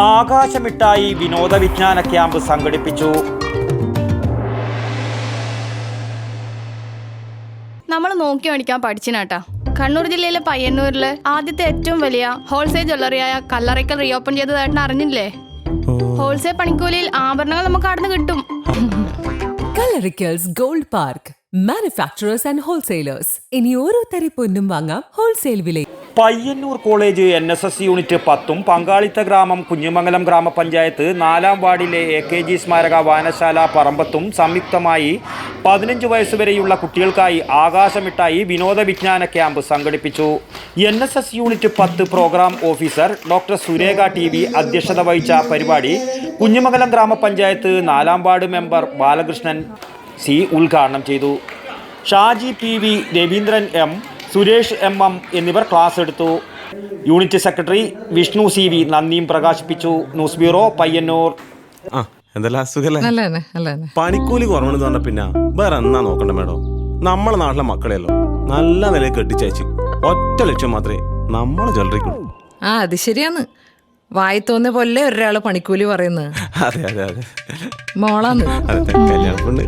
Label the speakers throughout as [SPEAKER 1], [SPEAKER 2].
[SPEAKER 1] ആകാശമിട്ടായി വിനോദ വിജ്ഞാന ക്യാമ്പ് സംഘടിപ്പിച്ചു.
[SPEAKER 2] നമ്മൾ നോക്കി മേടിക്കാൻ പഠിച്ചിനാട്ടാ. കണ്ണൂർ ജില്ലയിലെ പയ്യന്നൂരില് ആദ്യത്തെ ഏറ്റവും വലിയ ഹോൾസെയിൽ ജ്വല്ലറിയായ കല്ലറയ്ക്കൽ റീഓപ്പൺ ചെയ്തതായിട്ട് അറിഞ്ഞില്ലേ? ഹോൾസെയിൽ പണിക്കൂലിയിൽ ആഭരണങ്ങൾ നമുക്ക് അവിടെ നിന്ന് കിട്ടും.
[SPEAKER 3] Kallarickals gold park, manufacturers and wholesalers. ഇനി ഓരോ തരി പൊന്നും വാങ്ങാം ഹോൾസെയിൽ വിലയിൽ.
[SPEAKER 1] പയ്യന്നൂർ കോളേജ് NSS യൂണിറ്റ് 10ഉം പങ്കാളിത്ത ഗ്രാമം കുഞ്ഞിമംഗലം ഗ്രാമപഞ്ചായത്ത് 4-ാം വാർഡിലെ AKG സ്മാരക വായനശാല പറമ്പത്തും സംയുക്തമായി 15 വയസ്സുവരെയുള്ള കുട്ടികൾക്കായി ആകാശമിട്ടായി വിനോദ വിജ്ഞാന ക്യാമ്പ് സംഘടിപ്പിച്ചു. NSS unit 10 programme officer doctor Surekha TV അധ്യക്ഷത വഹിച്ച പരിപാടി കുഞ്ഞിമംഗലം ഗ്രാമപഞ്ചായത്ത് 4-ാം വാർഡ് മെമ്പർ ബാലകൃഷ്ണൻ C ഉദ്ഘാടനം ചെയ്തു. Shaji PV, Raveendran M, Suresh MM എന്നിവർ ക്ലാസ് എടുത്തു. യൂണിറ്റ് സെക്രട്ടറി വിഷ്ണു CV നന്ദിയും പ്രകാശിപ്പിച്ചു. News bureau, Payyanur.
[SPEAKER 4] പണിക്കൂലി കുറവെന്ന് പറഞ്ഞ പിന്നെ വേറെ എന്നാ നോക്കണ്ട മേഡം. നമ്മളെ നാട്ടിലെ മക്കളെയല്ലോ നല്ല നിലയിൽ കെട്ടിച്ചയച്ച് ഒറ്റ ലക്ഷ്യം മാത്രമേ നമ്മളെ ജ്വല്ലറിക്കുള്ളൂ.
[SPEAKER 5] അത് ശരിയാന്ന്. വായി തോന്നിയ പോലെ ഒരാള് പണിക്കൂലി പറയുന്നത്.
[SPEAKER 4] അതെ അതെ അതെ
[SPEAKER 5] മോളാന്ന്.
[SPEAKER 4] അതെ, കല്യാണപ്പെണ്ണ്.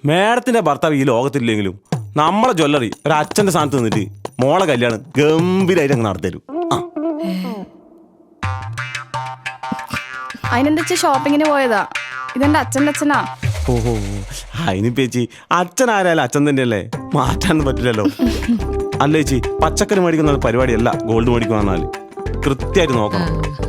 [SPEAKER 4] മേഡത്തിന്റെ ഭർത്താവ് ഈ ലോകത്തില്ലെങ്കിലും നമ്മളെ ജ്വല്ലറി ഒരു അച്ഛന്റെ സ്ഥാനത്ത് നിന്നിട്ട് മോളെ കല്യാണം ഗംഭീരമായിട്ട് അങ്ങ് നടത്തരും.
[SPEAKER 2] അതിനെന്താ ഷോപ്പിങ്ങിന് പോയതാ. ഇതെന്റെ അച്ഛൻ്റെ അച്ഛനാ.
[SPEAKER 4] ഓഹോ, അതിന് ചേച്ചി അച്ഛൻ ആരായാലും അച്ഛൻ തന്നെയല്ലേ, മാറ്റാനൊന്നും പറ്റില്ലല്ലോ. അല്ല ചേച്ചി, പച്ചക്കറി മേടിക്കുന്ന പരിപാടിയല്ല ഗോൾഡ് മേടിക്കുക പറഞ്ഞാൽ കൃത്യമായിട്ട് നോക്കണം.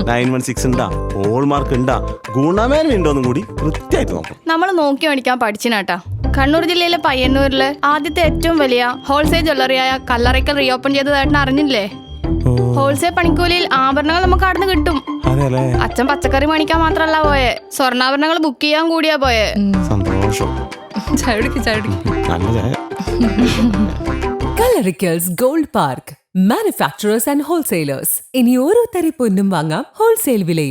[SPEAKER 4] 916 ഉണ്ടാ, ഹോൾമാർക്ക് ഉണ്ടാ, ഗുണമേന്മ ഉണ്ടോന്നും കൂടി കൃത്യമായിട്ട് നോക്കണം.
[SPEAKER 2] നമ്മൾ നോക്കി മേടിക്കാൻ പഠിച്ചിനാട്ടാ. കണ്ണൂർ ജില്ലയിലെ പയ്യന്നൂരില് ആദ്യത്തെ ഏറ്റവും വലിയ ഹോൾസെയിൽ ജ്വല്ലറിയായ കല്ലറയ്ക്കൽ റീഓപ്പൺ ചെയ്തതായിട്ട് അറിഞ്ഞില്ലേ? ഹോൾസെയിൽ പണിക്കൂലിയിൽ ആഭരണങ്ങൾ നമുക്ക് അവിടെ നിന്ന് കിട്ടും. അച്ഛൻ പച്ചക്കറി മേടിക്കാൻ മാത്രല്ല പോയെ, സ്വർണ്ണാഭരണങ്ങൾ ബുക്ക് ചെയ്യാൻ കൂടിയാ പോയെ.
[SPEAKER 4] സന്തോഷം.
[SPEAKER 3] Kallarickals gold park, manufacturers and wholesalers. ഇനി ഓരോ തരി പൊന്നും വാങ്ങാം ഹോൾസെയിൽ വിലയിൽ.